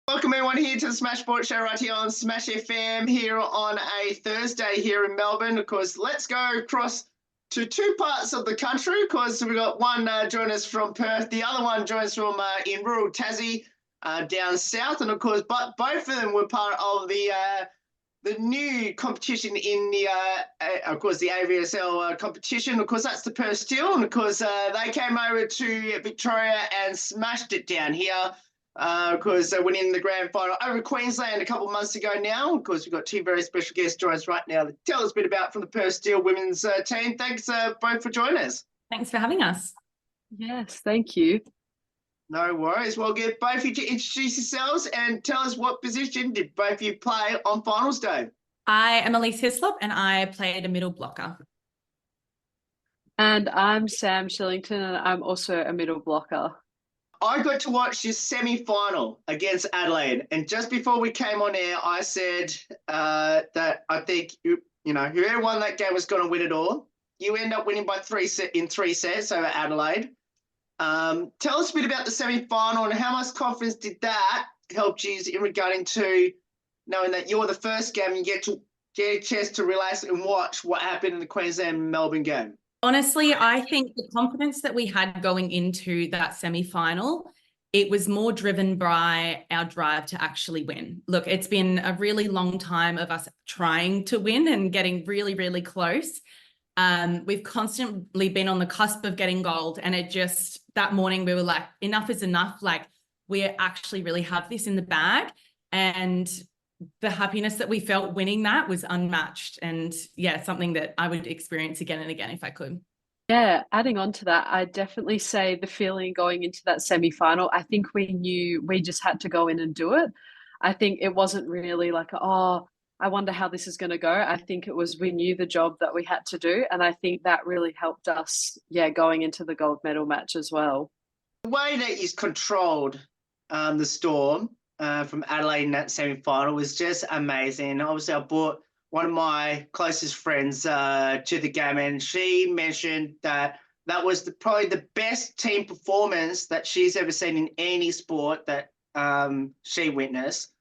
Welcome everyone here to the Smash Sports Show right here on Smash FM here on a Thursday here in Melbourne. Of course, let's go across to two parts of the country. Of course, we've got one join us from Perth, the other one joins from in rural Tassie down south. And of course, but both of them were part of the new competition in the, of course, the AVSL competition. Of course, that's the Perth Steel. And of course, they came over to Victoria and smashed it down here. Of course, winning the grand final over Queensland a couple of months ago now. Of course, we've got two very special guests joining us right now to tell us a bit about from the Perth Steel women's team. Thanks both for joining us. Thanks for having us. Yes, thank you. No worries. Well, get both of you to introduce yourselves and tell us what position did both of you play on finals day. I am Elysse Sam and I played a middle blocker. And I'm Sam Shillington and I'm also a middle blocker. I got to watch this semi-final against Adelaide, and just before we came on air, I said that I think whoever won that game was going to win it all. You end up winning by three sets over Adelaide. Tell us a bit about the semi-final and how much confidence did that help you in regarding to knowing that you're the first game and you get a chance to relax and watch what happened in the Queensland-Melbourne game? Honestly, I think the confidence that we had going into that semi-final, it was more driven by our drive to actually win. Look, it's been a really long time of us trying to win and getting really, really close. We've constantly been on the cusp of getting gold, and it just, that morning we were like, enough is enough. Like, we actually really have this in the bag. And the happiness that we felt winning that was unmatched, and yeah, something that I would experience again and again if I could. Yeah, adding on to that, I'd definitely say the feeling going into that semi-final, I think we knew we just had to go in and do it. I think it wasn't really like, oh, I wonder how this is going to go. I think it was, we knew the job that we had to do, and I think that really helped us, going into the gold medal match as well. The way that he's controlled the Storm from Adelaide in that semi-final was just amazing. Obviously, I brought one of my closest friends to the game, and she mentioned that that was probably the best team performance that she's ever seen in any sport that she witnessed.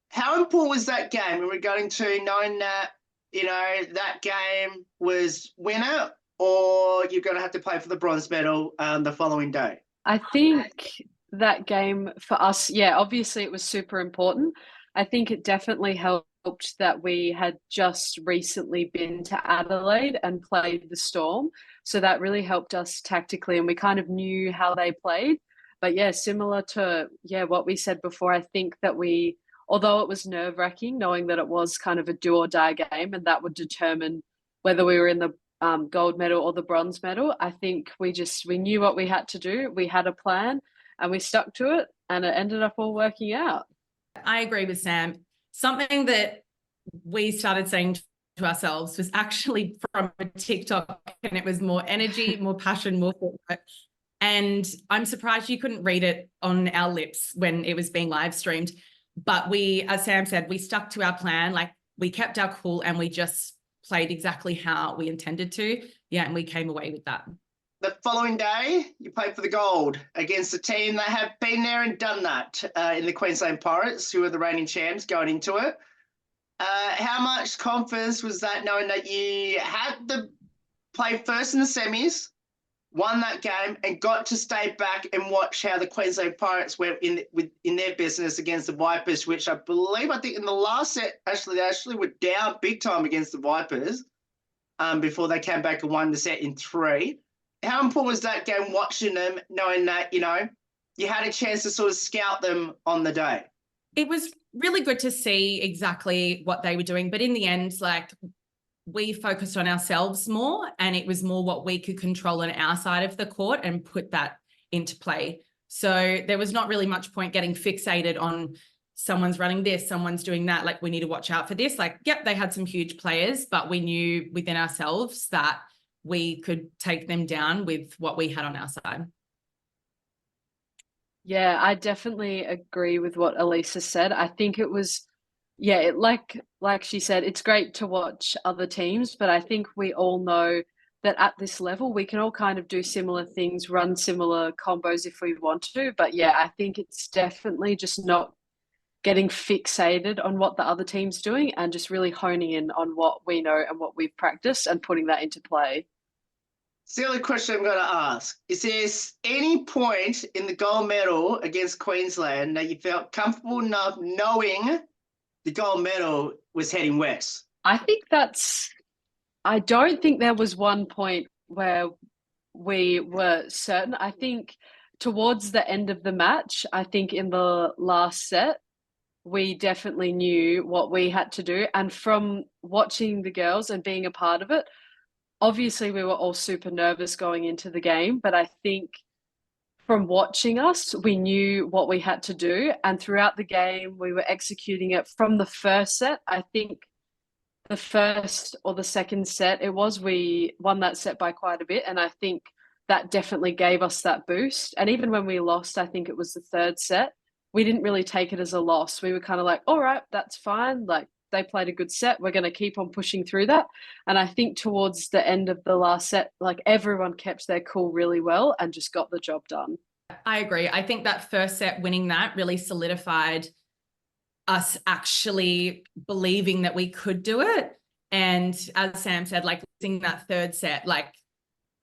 How important was that game in regarding to knowing that, that game was winner, or you're going to have to play for the bronze medal the following day? I think that game for us, obviously it was super important. I think it definitely helped that we had just recently been to Adelaide and played the Storm. So that really helped us tactically, and we kind of knew how they played. But yeah, similar to what we said before, I think that although it was nerve-wracking knowing that it was kind of a do or die game and that would determine whether we were in the gold medal or the bronze medal, I think we knew what we had to do. We had a plan and we stuck to it, and it ended up all working out. I agree with Sam. Something that we started saying to ourselves was actually from a TikTok, and it was more energy, more passion, more thought. And I'm surprised you couldn't read it on our lips when it was being live streamed. But we, as Sam said, we stuck to our plan. Like, we kept our cool and we just played exactly how we intended to. Yeah, and we came away with that. The following day, you played for the gold against a team that have been there and done that in the Queensland Pirates, who are the reigning champs going into it. How much confidence was that, knowing that you had to play first in the semis, won that game, and got to stay back and watch how the Queensland Pirates went in their business against the Vipers, which I think in the last set, they actually were down big time against the Vipers before they came back and won the set in 3. How important was that game, watching them, knowing that, you had a chance to sort of scout them on the day? It was really good to see exactly what they were doing. But in the end, we focused on ourselves more, and it was more what we could control on our side of the court and put that into play. So there was not really much point getting fixated on someone's running this, someone's doing that. Like, we need to watch out for this. Yep, they had some huge players, but we knew within ourselves that we could take them down with what we had on our side. Yeah, I definitely agree with what Elysse said. I think it was, like she said, it's great to watch other teams, but I think we all know that at this level, we can all kind of do similar things, run similar combos if we want to. But yeah, I think it's definitely just not getting fixated on what the other team's doing and just really honing in on what we know and what we've practiced and putting that into play. Silly question I'm going to ask. Is there any point in the gold medal against Queensland that you felt comfortable enough knowing the gold medal was heading west? I don't think there was one point where we were certain. I think towards the end of the match, I think in the last set, we definitely knew what we had to do. And from watching the girls and being a part of it, obviously we were all super nervous going into the game, but I think from watching us, we knew what we had to do. And throughout the game, we were executing it from the first set. I think the first or the second set, we won that set by quite a bit. And I think that definitely gave us that boost. And even when we lost, I think it was the third set, we didn't really take it as a loss. We were kind of like, all right, that's fine. Like, they played a good set. We're going to keep on pushing through that. And I think towards the end of the last set, like, everyone kept their cool really well and just got the job done. I agree. I think that first set, winning that, really solidified us actually believing that we could do it. And as Sam said, like, losing that third set, like,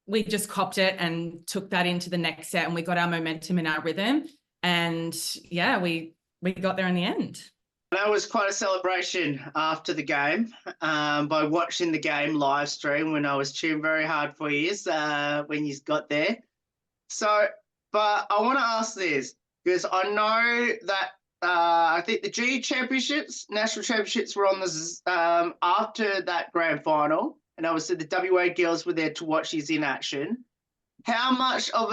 we just copped it and took that into the next set, and we got our momentum and our rhythm. And yeah, we got there in the end. That was quite a celebration after the game, by watching the game live stream when I was cheering very hard for you when you got there. So, but I want to ask this, because I know that I think the G Championships, National Championships were on this after that grand final, and obviously the WA girls were there to watch these in action. How much of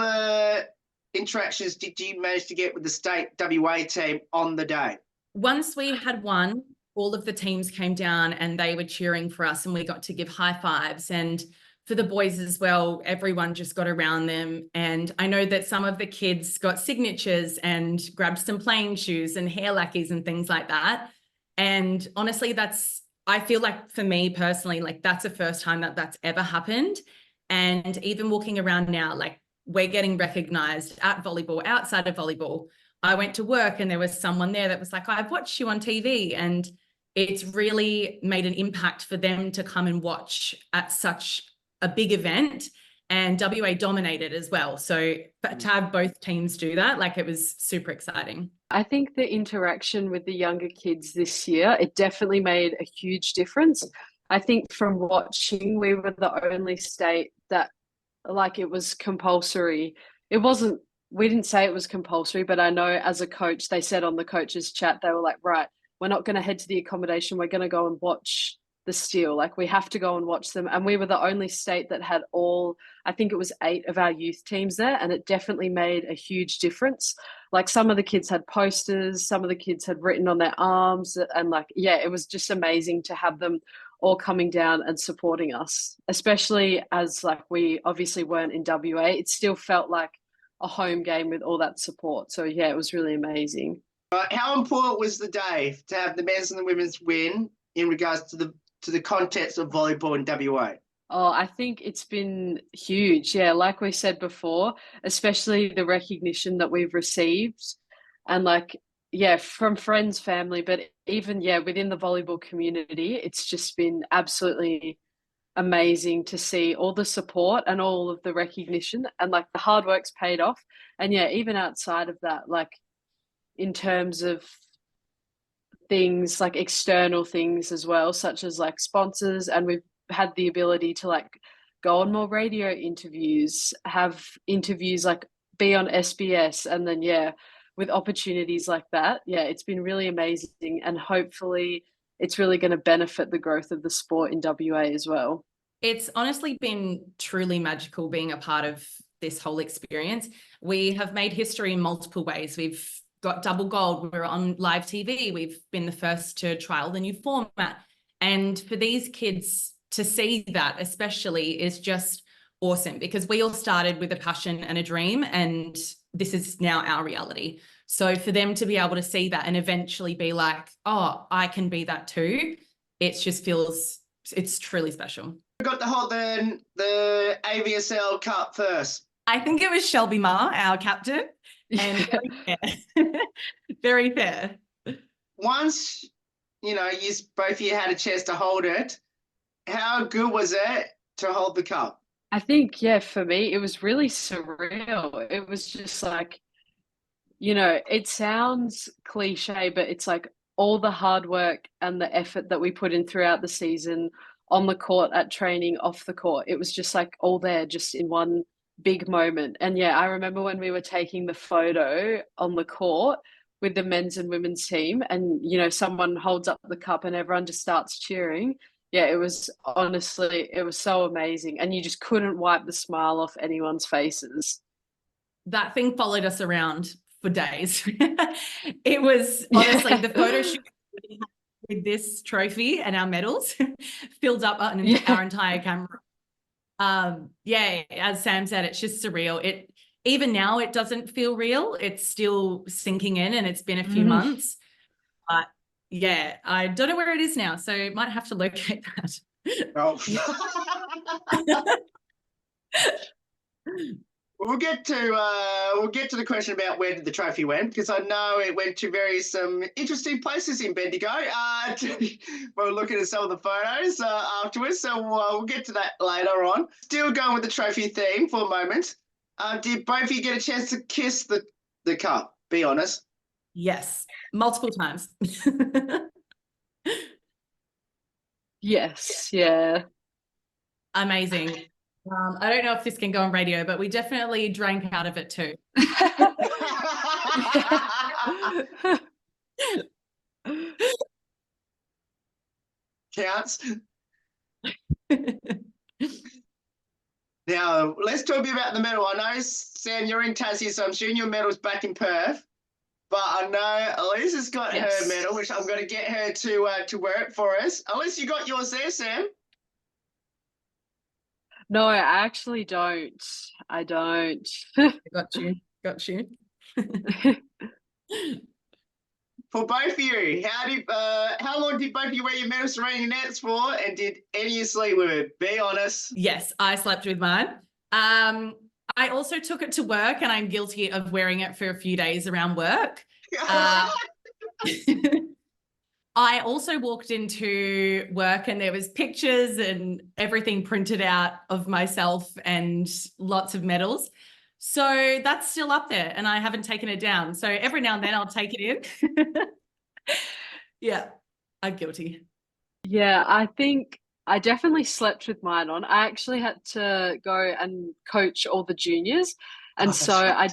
interactions did you manage to get with the state WA team on the day? Once we had won, all of the teams came down and they were cheering for us, and we got to give high fives. And for the boys as well, everyone just got around them. And I know that some of the kids got signatures and grabbed some playing shoes and hair lacquers and things like that. And honestly, I feel like, for me personally, like, that's the first time that that's ever happened. And even walking around now, like, we're getting recognized at volleyball, outside of volleyball. I went to work and there was someone there that was like, I've watched you on TV. And it's really made an impact for them to come and watch at such a big event, and WA dominated as well. So to have both teams do that, like, it was super exciting. I think the interaction with the younger kids this year, it definitely made a huge difference. I think from watching, we were the only state that, like, it was compulsory. We didn't say it was compulsory, but I know as a coach, they said on the coaches chat, they were like, right, we're not going to head to the accommodation. We're going to go and watch the Steel. Like, we have to go and watch them. And we were the only state that had I think it was 8 of our youth teams there. And it definitely made a huge difference. Like, some of the kids had posters, some of the kids had written on their arms. And like, yeah, it was just amazing to have them all coming down and supporting us, especially as, like, we obviously weren't in WA. It still felt like a home game with all that support. So yeah, it was really amazing. How important was the day to have the men's and the women's win in regards to the context of volleyball in WA? Oh, I think it's been huge. Yeah, like we said before, especially the recognition that we've received, and like, yeah, from friends, family, but even, yeah, within the volleyball community, it's just been absolutely amazing to see all the support and all of the recognition, and like, the hard work's paid off. And yeah, even outside of that, like, in terms of things like external things as well, such as like sponsors, and we've had the ability to like go on more radio interviews, have interviews, like be on SBS, and then yeah, with opportunities like that, yeah, it's been really amazing, and hopefully it's really going to benefit the growth of the sport in WA as well. It's honestly been truly magical being a part of this whole experience. We have made history in multiple ways. We've got double gold. We're on live TV. We've been the first to trial the new format. And for these kids to see that especially is just awesome, because we all started with a passion and a dream, and this is now our reality. So for them to be able to see that and eventually be like, oh, I can be that too, it just feels, it's truly special. We got to hold the AVSL Cup first. I think it was Shelby Ma, our captain, and very fair. Very fair. once, you know, both of you had a chance to hold it, how good was it to hold the cup? I think, yeah, for me, it was really surreal. It was just like, you know, it sounds cliche, but it's like all the hard work and the effort that we put in throughout the season on the court, at training, off the court. It was just like all there, just in one big moment. And yeah, I remember when we were taking the photo on the court with the men's and women's team, and, you know, someone holds up the cup and everyone just starts cheering. Yeah, it was honestly, it was so amazing. And you just couldn't wipe the smile off anyone's faces. That thing followed us around for days. It was honestly the photo shoot with this trophy and our medals filled up our entire camera. Yeah, as Sam said, it's just surreal. Even now it doesn't feel real. It's still sinking in, and it's been a few months. But yeah, I don't know where it is now, so might have to locate that. Oh. We'll get to the question about where did the trophy went, because I know it went to some interesting places in Bendigo. We're looking at some of the photos afterwards, so we'll get to that later on. Still going with the trophy theme for a moment. Did both of you get a chance to kiss the cup? Be honest. Yes, multiple times. Yes, yeah. Amazing. I don't know if this can go on radio, but we definitely drank out of it too. Counts. Now, let's talk a bit about the medal. I know, Sam, you're in Tassie, so I'm assuming your medal's back in Perth. But I know Elysse has got her medal, which I'm going to get her to wear it for us. Elysse, you got yours there, Sam? No, I actually don't. I don't. Got you. For both of you, how long did both of you wear your medal surrounding nets for, and did any of you sleep with it? Be honest. Yes, I slept with mine. I also took it to work, and I'm guilty of wearing it for a few days around work. I also walked into work and there was pictures and everything printed out of myself and lots of medals. So that's still up there and I haven't taken it down. So every now and then I'll take it in. Yeah, I'm guilty. Yeah, I think I definitely slept with mine on. I actually had to go and coach all the juniors. And so I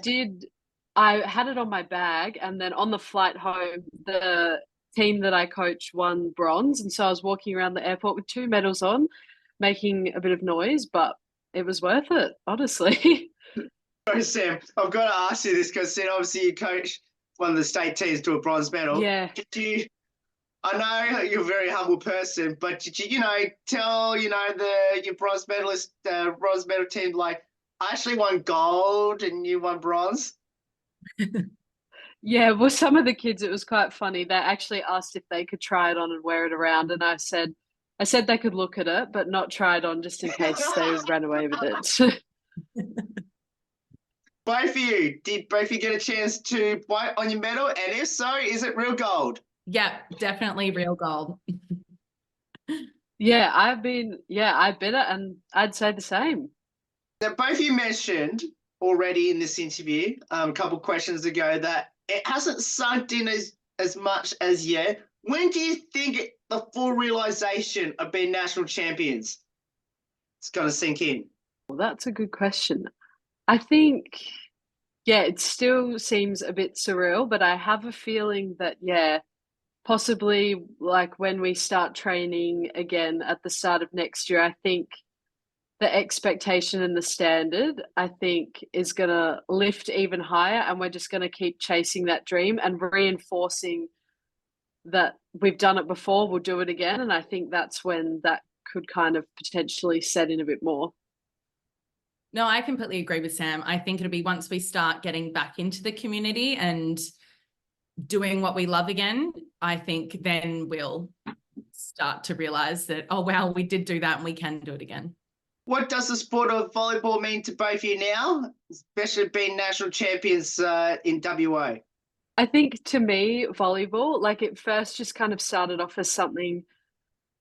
had it on my bag, and then on the flight home, the team that I coach won bronze. And so I was walking around the airport with 2 medals on, making a bit of noise, but it was worth it, honestly. Oh, Sam, I've got to ask you this because obviously you coach one of the state teams to a bronze medal. Yeah. I know you're a very humble person, but did you, tell, your bronze medalist, bronze medal team, like, I actually won gold and you won bronze? Yeah, well, some of the kids, it was quite funny. They actually asked if they could try it on and wear it around, and I said they could look at it, but not try it on, just in case they ran away with it. Did both of you get a chance to bite on your medal? And if so, is it real gold? Yeah, definitely real gold. Yeah, I bet it, and I'd say the same. Now, both of you mentioned already in this interview, a couple of questions ago, that it hasn't sunk in as much as yet. When do you think the full realization of being national champions is going to sink in? Well, that's a good question. I think, yeah, it still seems a bit surreal, but I have a feeling that, yeah, possibly like when we start training again at the start of next year, I think the expectation and the standard, I think, is going to lift even higher, and we're just going to keep chasing that dream and reinforcing that we've done it before, we'll do it again. And I think that's when that could kind of potentially set in a bit more. No, I completely agree with Sam. I think it'll be once we start getting back into the community and doing what we love again, I think then we'll start to realize that, oh, wow, we did do that and we can do it again. What does the sport of volleyball mean to both of you now, especially being national champions in WA? I think to me, volleyball, like it first just kind of started off as something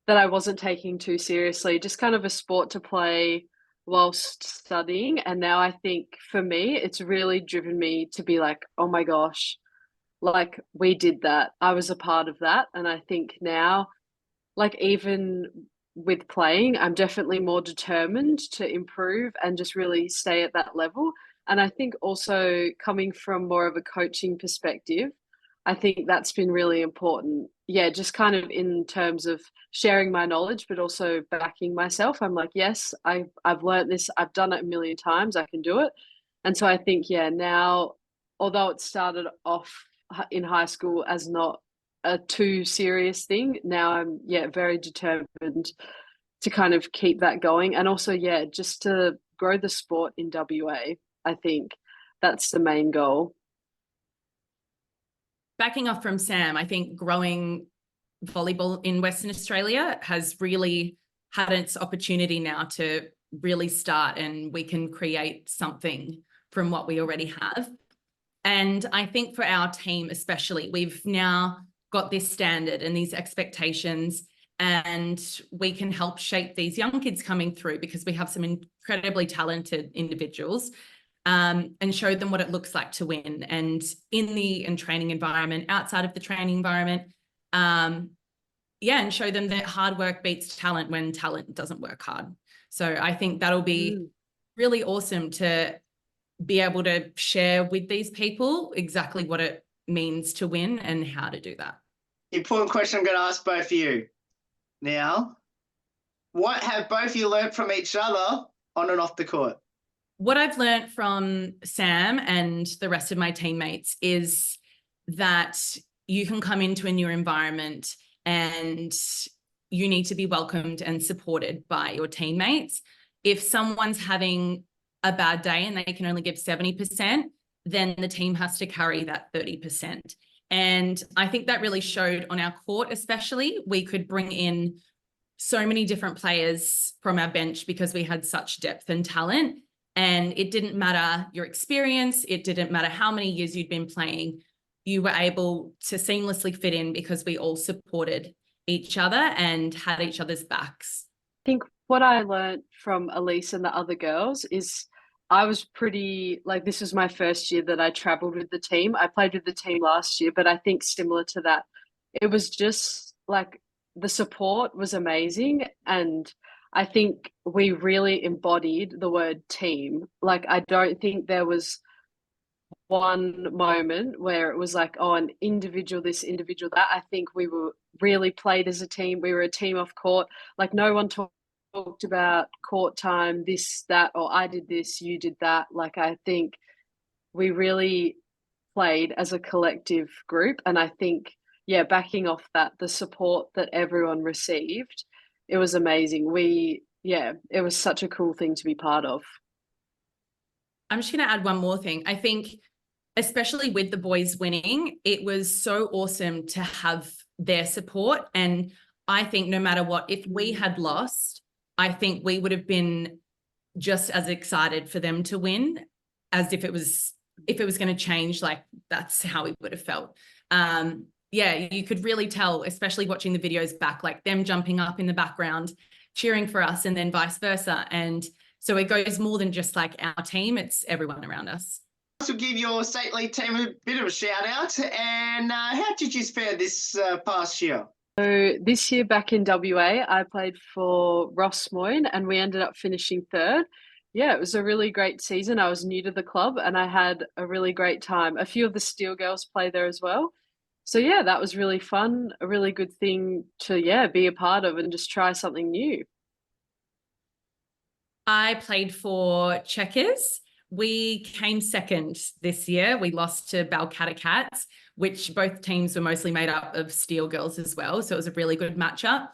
that I wasn't taking too seriously, just kind of a sport to play whilst studying. And now I think for me, it's really driven me to be like, oh my gosh, like we did that. I was a part of that. And I think now, like even with playing, I'm definitely more determined to improve and just really stay at that level. And I think also coming from more of a coaching perspective, I think that's been really important. Yeah, just kind of in terms of sharing my knowledge, but also backing myself. I'm like, yes, I've learned this. I've done it a million times. I can do it. And so I think, yeah, now, although it started off in high school as not a too serious thing, now I'm, yeah, very determined to kind of keep that going. And also, yeah, just to grow the sport in WA. I think that's the main goal. Backing off from Sam, I think growing volleyball in Western Australia has really had its opportunity now to really start, and we can create something from what we already have. And I think for our team especially, we've now got this standard and these expectations, and we can help shape these young kids coming through because we have some incredibly talented individuals, and show them what it looks like to win. And in the training environment, outside of the training environment, yeah, and show them that hard work beats talent when talent doesn't work hard. So I think that'll be really awesome to be able to share with these people exactly what it means to win and how to do that. Important question I'm going to ask both of you now. What have both of you learned from each other on and off the court? What I've learned from Sam and the rest of my teammates is that you can come into a new environment and you need to be welcomed and supported by your teammates. If someone's having a bad day and they can only give 70%, then the team has to carry that 30%. And I think that really showed on our court, especially. We could bring in so many different players from our bench because we had such depth and talent. And it didn't matter your experience. It didn't matter how many years you'd been playing. You were able to seamlessly fit in because we all supported each other and had each other's backs. I think what I learned from Elysse and the other girls is I was pretty, like, this was my first year that I traveled with the team. I played with the team last year, but I think similar to that, it was just like the support was amazing. And I think we really embodied the word team. Like, I don't think there was one moment where it was like, oh, an individual this, individual that. I think we were really played as a team. We were a team off court. Like, no one talked about court time, this, that, or I did this, you did that. Like, I think we really played as a collective group. And I think, yeah, backing off that, the support that everyone received, it was amazing. It was such a cool thing to be part of. I'm just going to add one more thing. I think, especially with the boys winning, it was so awesome to have their support. And I think no matter what, if we had lost, I think we would have been just as excited for them to win as if it was going to change. Like, that's how we would have felt. Yeah, you could really tell, especially watching the videos back, like them jumping up in the background, cheering for us, and then vice versa. And so it goes more than just like our team, it's everyone around us. To give your state league team a bit of a shout out. And how did you fare this past year? So this year back in WA, I played for Ross Moyne and we ended up finishing third. Yeah, it was a really great season. I was new to the club and I had a really great time. A few of the Steel girls play there as well. So yeah, that was really fun, a really good thing to, yeah, be a part of and just try something new. I played for Checkers. We came second this year. We lost to Balcatta Cats, which both teams were mostly made up of Steel girls as well. So it was a really good matchup.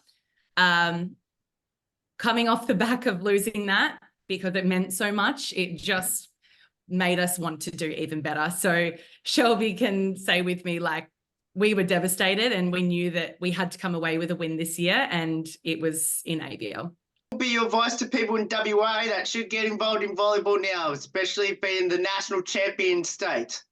Coming off the back of losing that, because it meant so much, it just made us want to do even better. So Shelby can say with me, like, we were devastated and we knew that we had to come away with a win this year, and it was in AVL. What would be your advice to people in WA that should get involved in volleyball now, especially being the national champion state?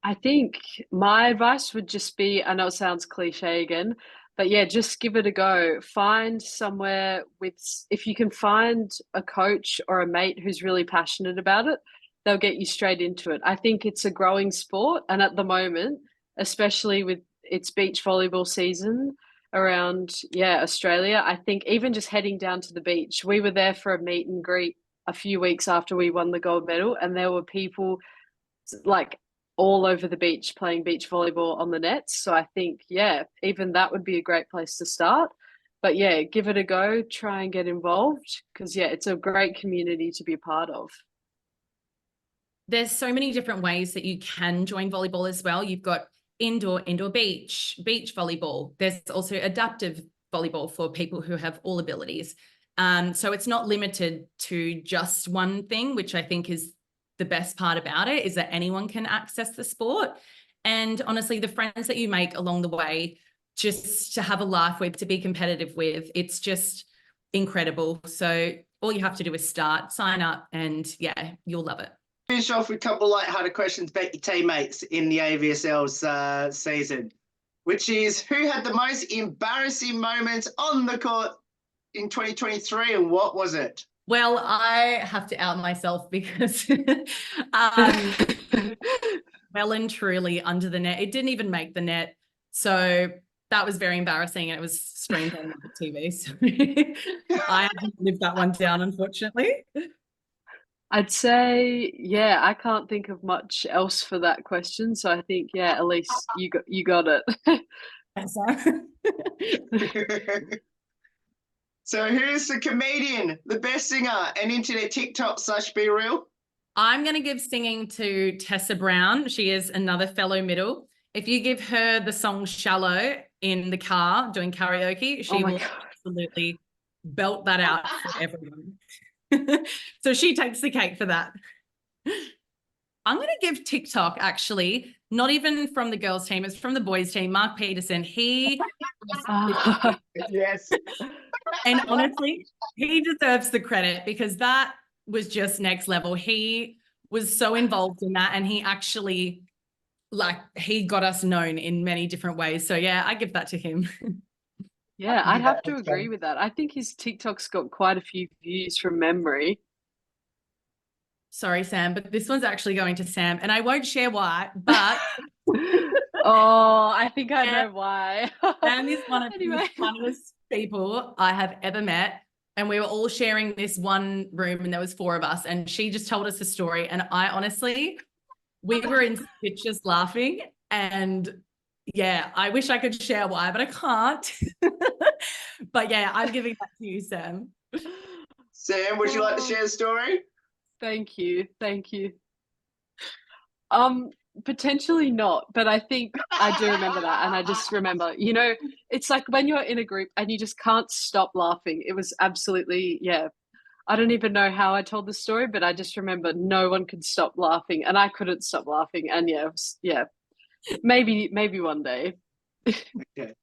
I think my advice would just be, I know it sounds cliche again, but yeah, just give it a go. Find somewhere if you can find a coach or a mate who's really passionate about it, they'll get you straight into it. I think it's a growing sport. And at the moment, especially with its beach volleyball season around, yeah, Australia, I think even just heading down to the beach, we were there for a meet and greet a few weeks after we won the gold medal, and there were people like all over the beach playing beach volleyball on the nets. So I think, yeah, even that would be a great place to start. But yeah, give it a go, try and get involved because, yeah, it's a great community to be a part of. There's so many different ways that you can join volleyball as well. You've got indoor beach volleyball. There's also adaptive volleyball for people who have all abilities. So it's not limited to just one thing, which I think is the best part about it, is that anyone can access the sport. And honestly, the friends that you make along the way, just to have a laugh with, to be competitive with, it's just incredible. So all you have to do is start, sign up, and yeah, you'll love it. Finish off with a couple of light-hearted questions about your teammates in the AVSL's season, which is who had the most embarrassing moments on the court in 2023 and what was it? Well, I have to out myself because well and truly under the net. It didn't even make the net. So that was very embarrassing and it was streamed on the TV. So I haven't lived that one down, unfortunately. I'd say, yeah, I can't think of much else for that question. So I think, yeah, Elysse, you got it. So who's the comedian, the best singer, and internet TikTok/Be Real? I'm going to give singing to Tessa Brown. She is another fellow middle. If you give her the song Shallow in the car doing karaoke, she will absolutely belt that out for everyone. So she takes the cake for that. I'm going to give TikTok, actually, not even from the girls' team, it's from the boys' team. Mark Peterson, he yes. And honestly, he deserves the credit because that was just next level. He was so involved in that and he actually, he got us known in many different ways. So yeah, I give that to him. Yeah, I'd have to agree with that. I think his TikTok's got quite a few views from memory. Sorry, Sam, but this one's actually going to Sam and I won't share why, but oh, I think I know why. Sam is one of the funniest people I have ever met. And we were all sharing this one room and there was 4 of us and she just told us a story. And I honestly, we were in stitches laughing and yeah, I wish I could share why, but I can't. But yeah, I'm giving that to you, Sam. Sam, would you like to share the story? Thank you. Thank you. Potentially not, but I think I do remember that. And I just remember, you know, it's like when you're in a group and you just can't stop laughing. It was absolutely, yeah. I don't even know how I told the story, but I just remember no one could stop laughing and I couldn't stop laughing. And yeah, maybe one day. Okay.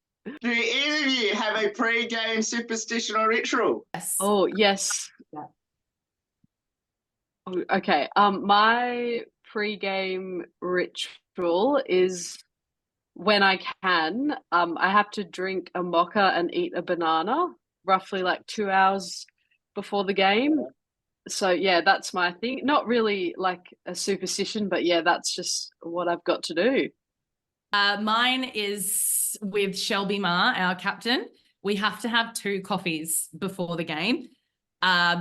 Do either of you have a pre-game superstition or ritual? Yes. Oh, yes. Yeah. Okay. My pre-game ritual is when I can, I have to drink a mocha and eat a banana roughly like 2 hours before the game. So yeah, that's my thing. Not really like a superstition, but yeah, that's just what I've got to do. Mine is with Shelby Ma, our captain. We have to have 2 coffees before the game.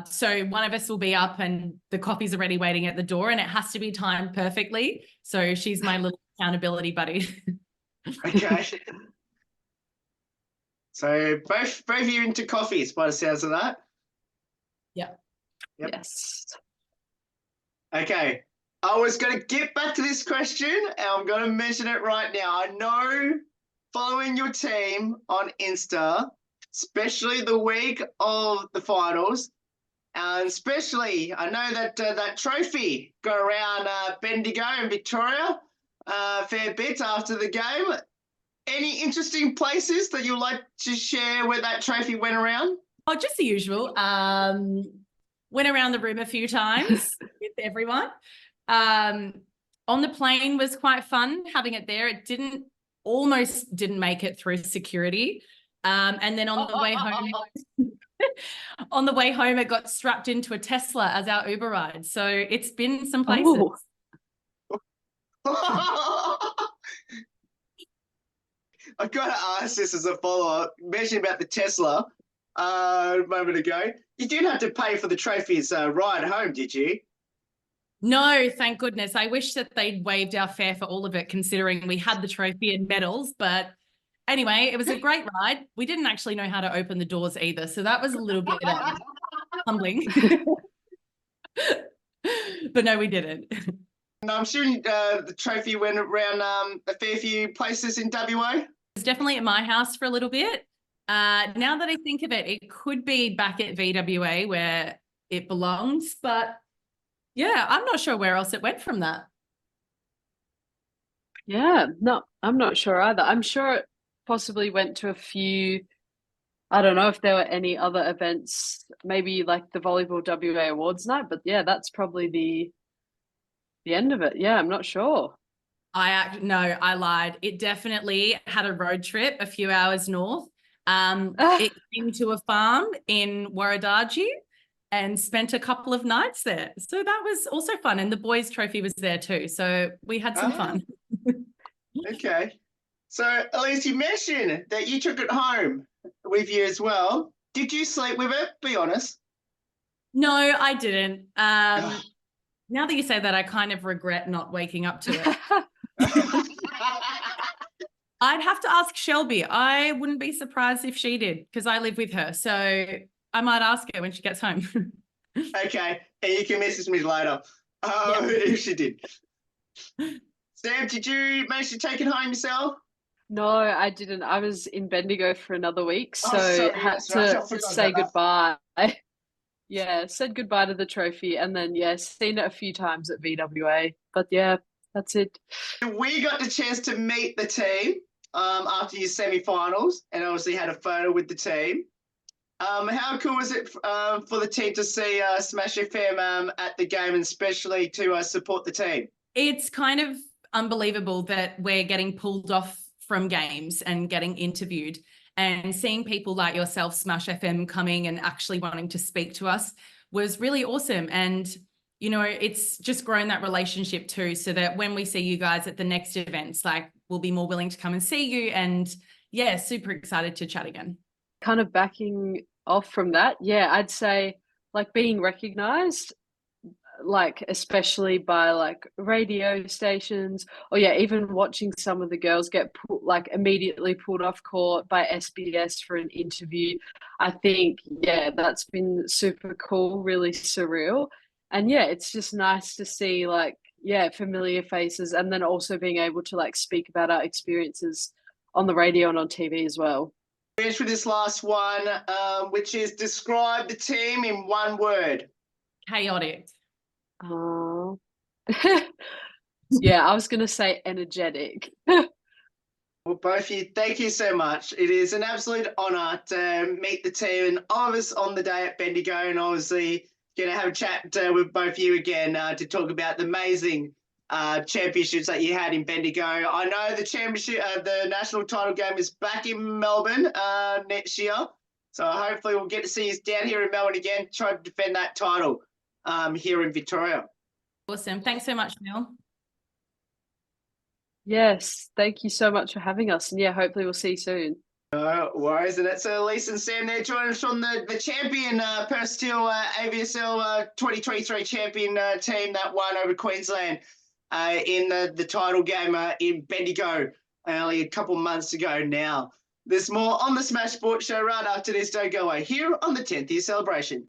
So one of us will be up and the coffee's already waiting at the door and it has to be timed perfectly. So she's my little accountability buddy. Okay. So both of you into coffees by the sounds of that? Yep. Yes. Okay. I was going to get back to this question and I'm going to mention it right now. I know following your team on Insta, especially the week of the finals, and especially I know that that trophy got around Bendigo and Victoria a fair bit after the game. Any interesting places that you'd like to share where that trophy went around? Oh, just the usual. Went around the room a few times with everyone. On the plane was quite fun having it there. It almost didn't make it through security. And then on the way home, it got strapped into a Tesla as our Uber ride. So it's been some places. Oh. I've got to ask this as a follow-up. You mentioned about the Tesla a moment ago. You didn't have to pay for the trophy's ride home, did you? No, thank goodness. I wish that they'd waived our fare for all of it, considering we had the trophy and medals. But anyway, it was a great ride. We didn't actually know how to open the doors either. So that was a little bit humbling. But no, we didn't. No, I'm sure the trophy went around a fair few places in WA. It was definitely at my house for a little bit. Now that I think of it, it could be back at VWA where it belongs. But yeah, I'm not sure where else it went from that. Yeah, no, I'm not sure either. I'm sure it possibly went to a few. I don't know if there were any other events, maybe like the Volleyball WA Awards night, but yeah, that's probably the end of it. Yeah, I'm not sure. No, I lied. It definitely had a road trip a few hours north. It came to a farm in Warradaji and spent a couple of nights there. So that was also fun. And the boys' trophy was there too. So we had some fun. Okay. So, Elysse, you mentioned that you took it home with you as well. Did you sleep with it? Be honest. No, I didn't. Now that you say that, I kind of regret not waking up to it. I'd have to ask Shelby. I wouldn't be surprised if she did, because I live with her. So I might ask her when she gets home. Okay. And you can message me later if she did. Sam, did you manage to take it home yourself? No, I didn't. I was in Bendigo for another week, so sorry, had to say goodbye. Yeah, said goodbye to the trophy, and then seen it a few times at VWA. But yeah, that's it. We got the chance to meet the team after your semi-finals, and obviously had a photo with the team. How cool was it for the team to see Smash FM at the game, and especially to support the team? It's kind of unbelievable that we're getting pulled off from games and getting interviewed, and seeing people like yourself, Smash FM, coming and actually wanting to speak to us was really awesome. And, you know, it's just grown that relationship too, so that when we see you guys at the next events, like, we'll be more willing to come and see you. And yeah, super excited to chat again. Kind of backing off from that, yeah, I'd say like being recognized, like especially by like radio stations, or even watching some of the girls get immediately pulled off court by SBS for an interview. I think that's been super cool, really surreal. And it's just nice to see like familiar faces, and then also being able to like speak about our experiences on the radio and on TV as well. Finish with this last one, which is describe the team in one word. Chaotic. Oh. I was going to say energetic. Well, both of you, thank you so much. It is an absolute honour to meet the team, and I was on the day at Bendigo, and obviously going to have a chat with both of you again to talk about the amazing championships that you had in Bendigo. I know the championship, the national title game is back in Melbourne next year, so hopefully we'll get to see you down here in Melbourne again, try to defend that title here in Victoria. Awesome. Thanks so much, Neil. Yes, thank you so much for having us, and hopefully we'll see you soon. No worries, and that's Elysse and Sam there joining us from the champion Perth Steel AVSL 2023 champion team that won over Queensland in the title game in Bendigo only a couple months ago now. There's more on the Smash Sports Show right after this. Don't go away here on the 10th year celebration.